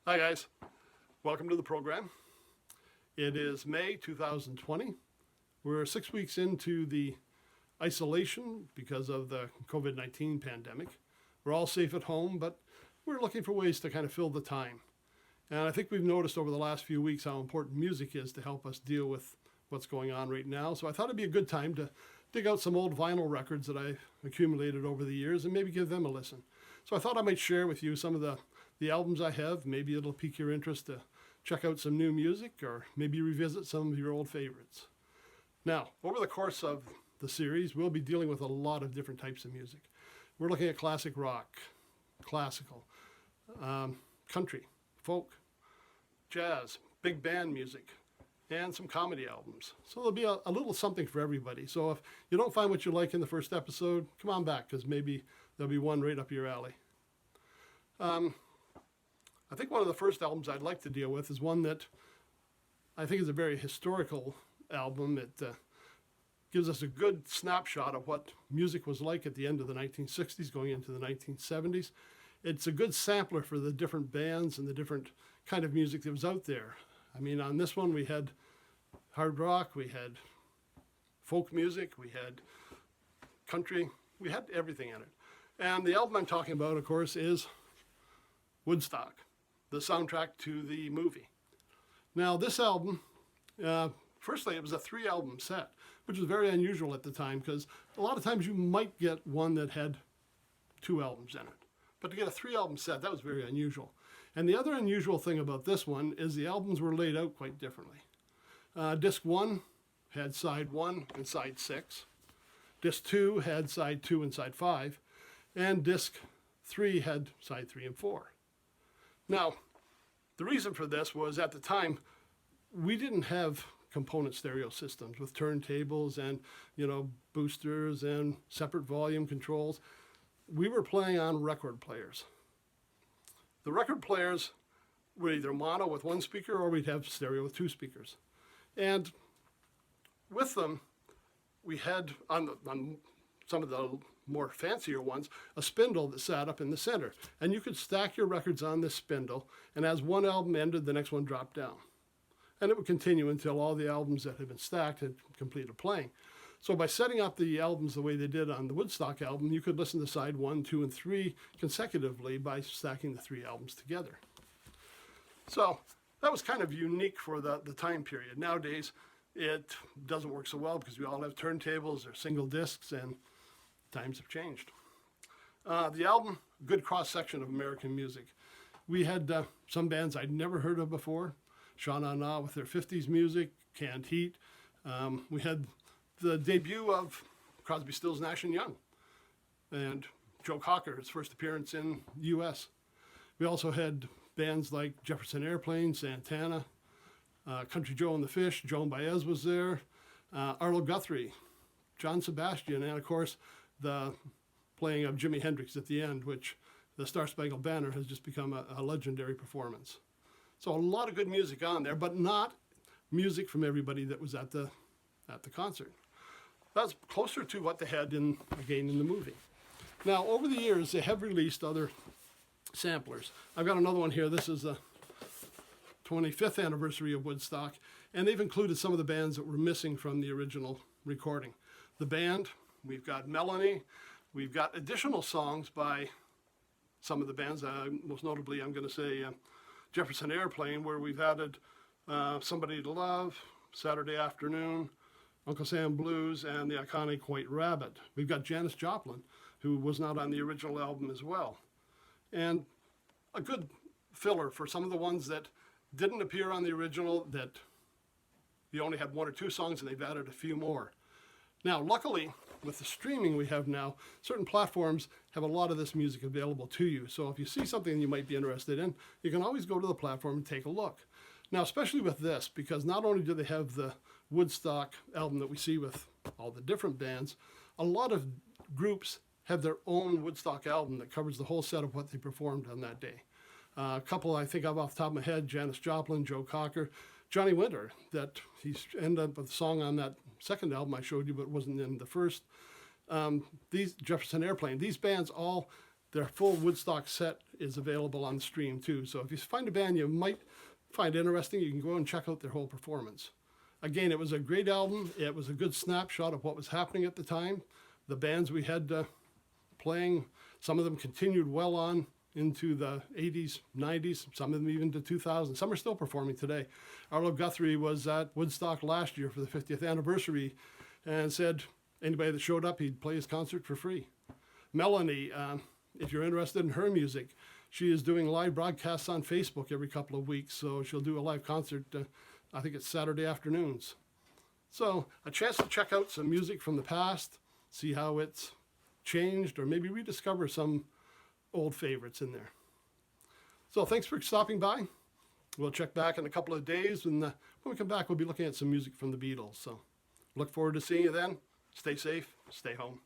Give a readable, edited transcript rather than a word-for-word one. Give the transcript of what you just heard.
Hi guys, welcome to the program. It is May 2020. We're 6 weeks into the isolation because of the COVID-19 pandemic. We're all safe at home, but we're looking for ways to kind of fill the time. And I think we've noticed over the last few weeks how important music is to help us deal with what's going on right now. So I thought it'd be a good time to dig out some old vinyl records that I've accumulated over the years and maybe give them a listen. So I thought I might share with you some of the albums I have. Maybe it'll pique your interest to check out some new music or maybe revisit some of your old favorites. Now, over the course of the series, we'll be dealing with a lot of different types of music. We're looking at classic rock, classical, country, folk, jazz, big band music, and some comedy albums. So there'll be a little something for everybody. So if you don't find what you like in the first episode, come on back, because maybe there'll be one right up your alley. I think one of the first albums I'd like to deal with is one that I think is a very historical album. It gives us a good snapshot of what music was like at the end of the 1960s going into the 1970s. It's a good sampler for the different bands and the different kind of music that was out there. I mean, on this one we had hard rock, we had folk music, we had country, we had everything in it. And the album I'm talking about, of course, is Woodstock, the soundtrack to the movie. Now, this album, firstly, it was a 3-album set, which was very unusual at the time because a lot of times you might get one that had 2 albums in it. But to get a 3-album set, that was very unusual. And the other unusual thing about this one is the albums were laid out quite differently. Disc 1 had side 1 and side 6. Disc 2 had side 2 and side 5. And disc 3 had side 3 and 4. Now, the reason for this was at the time, we didn't have component stereo systems with turntables and, boosters and separate volume controls. We were playing on record players. The record players were either mono with 1 speaker or we'd have stereo with 2 speakers. And with them, we had on some of the more fancier ones, a spindle that sat up in the center. And you could stack your records on this spindle, and as one album ended, the next one dropped down. And it would continue until all the albums that had been stacked had completed playing. So by setting up the albums the way they did on the Woodstock album, you could listen to side 1, 2, and 3 consecutively by stacking the 3 albums together. So that was kind of unique for the time period. Nowadays, it doesn't work so well because we all have turntables or single discs, and times have changed. The album, good cross-section of American music. We had some bands I'd never heard of before. CSN&Y with their 50s music, Canned Heat. We had the debut of Crosby, Stills, Nash & Young. And Joe Cocker, his first appearance in the U.S. We also had bands like Jefferson Airplane, Santana, Country Joe and the Fish, Joan Baez was there, Arlo Guthrie, John Sebastian, and of course the playing of Jimi Hendrix at the end, which the Star Spangled Banner has just become a legendary performance. So a lot of good music on there, but not music from everybody that was at the concert. That's closer to what they had in the movie. Now, over the years, they have released other samplers. I've got another one here. This is the 25th anniversary of Woodstock, and they've included some of the bands that were missing from the original recording. The band, we've got Melanie, we've got additional songs by some of the bands, most notably I'm going to say Jefferson Airplane, where we've added Somebody to Love, Saturday Afternoon, Uncle Sam Blues, and the iconic White Rabbit. We've got Janis Joplin, who was not on the original album as well. And a good filler for some of the ones that didn't appear on the original, that you only had 1 or 2 songs and they've added a few more. Now, luckily, with the streaming we have now, certain platforms have a lot of this music available to you. So if you see something you might be interested in, you can always go to the platform and take a look. Now, especially with this, because not only do they have the Woodstock album that we see with all the different bands, a lot of groups have their own Woodstock album that covers the whole set of what they performed on that day. A couple I think of off the top of my head, Janis Joplin, Joe Cocker, Johnny Winter, that he's ended up with a song on that second album I showed you, but wasn't in the first. These Jefferson Airplane, these bands all their full Woodstock set is available on the stream too. So if you find a band you might find interesting, you can go and check out their whole performance. Again, it was a great album. It was a good snapshot of what was happening at the time. The bands we had playing, some of them continued well on into the 80s, 90s, some of them even to 2000. Some are still performing today. Arlo Guthrie was at Woodstock last year for the 50th anniversary and said anybody that showed up, he'd play his concert for free. Melanie, if you're interested in her music, she is doing live broadcasts on Facebook every couple of weeks. So she'll do a live concert, I think it's Saturday afternoons. So a chance to check out some music from the past, see how it's changed, or maybe rediscover some old favorites in there. So thanks for stopping by. We'll check back in a couple of days, and when we come back, we'll be looking at some music from the Beatles. So look forward to seeing you then. Stay safe, stay home.